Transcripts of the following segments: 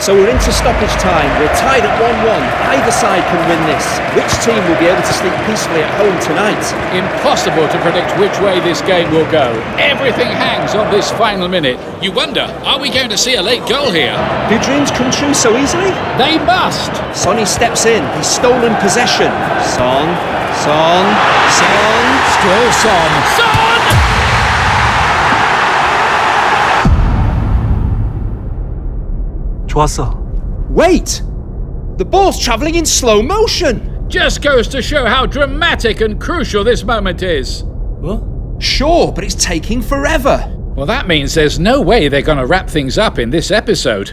So we're into stoppage time. We're tied at 1-1. Either side can win this. Which team will be able to sleep peacefully at home tonight? Impossible to predict which way this game will go. Everything hangs on this final minute. You wonder, are we going to see a late goal here? Do dreams come true so easily? They must! Sonny steps in. He's stolen possession. Son. Still Son! 좋았어. Wait! The ball's travelling in slow motion! Just goes to show how dramatic and crucial this moment is. 뭐? Sure, but it's taking forever. Well, that means there's no way they're going to wrap things up in this episode.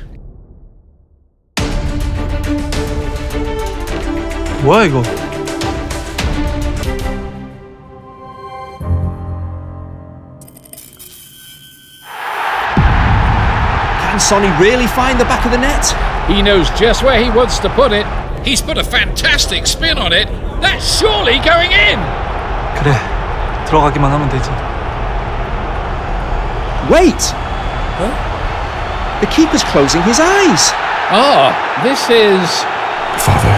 뭐야 이거? Can Sonny really find the back of the net? He knows just where he wants to put it. He's put a fantastic spin on it. That's surely going in! 그래, 들어가기만 하면 되지. Wait! The keeper's closing his eyes. This is... Father.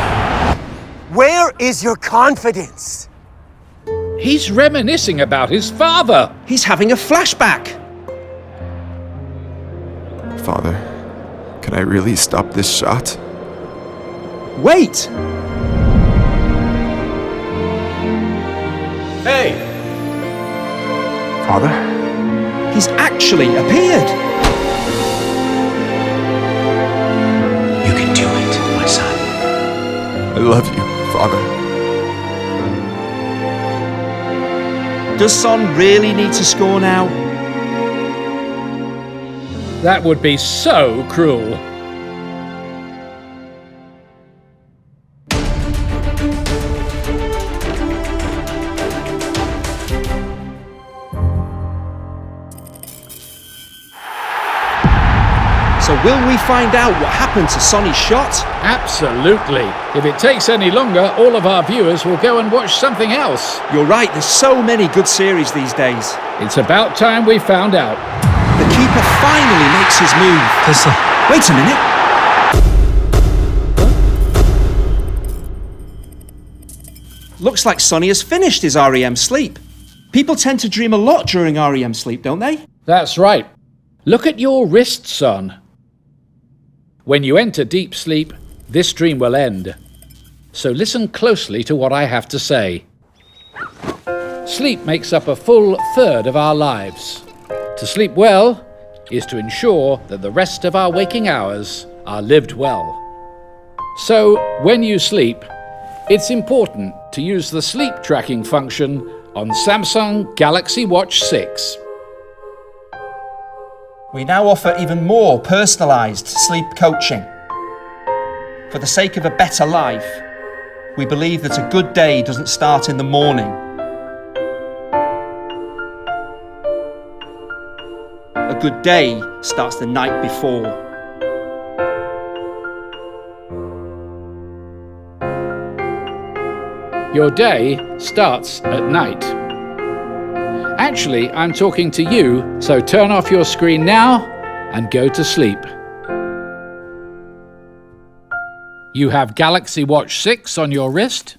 Where is your confidence? He's reminiscing about his father. He's having a flashback. Father, can I really stop this shot? Wait! Hey! Father? He's actually appeared. You can do it, my son. I love you, Father. Does Son really need to score now? That would be so cruel. So will we find out what happened to Sonny's shot? Absolutely. If it takes any longer, all of our viewers will go and watch something else. You're right, there's so many good series these days. It's about time we found out. The keeper finally makes his move. 됐어. Wait a minute. Looks like Sonny has finished his REM sleep. People tend to dream a lot during REM sleep, don't they? That's right. Look at your wrist, son. When you enter deep sleep, this dream will end. So listen closely to what I have to say. Sleep makes up a full third of our lives. To sleep well is to ensure that the rest of our waking hours are lived well. So, when you sleep, it's important to use the sleep tracking function on Samsung Galaxy Watch 6. We now offer even more personalised sleep coaching. For the sake of a better life, we believe that a good day doesn't start in the morning. A good day starts the night before. Your day starts at night. Actually, I'm talking to you, so turn off your screen now and go to sleep. You have Galaxy Watch 6 on your wrist.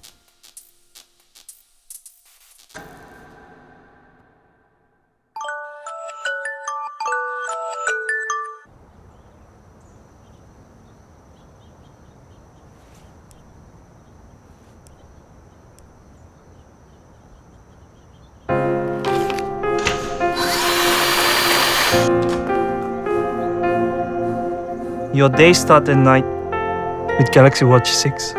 Your day starts at night with Galaxy Watch 6.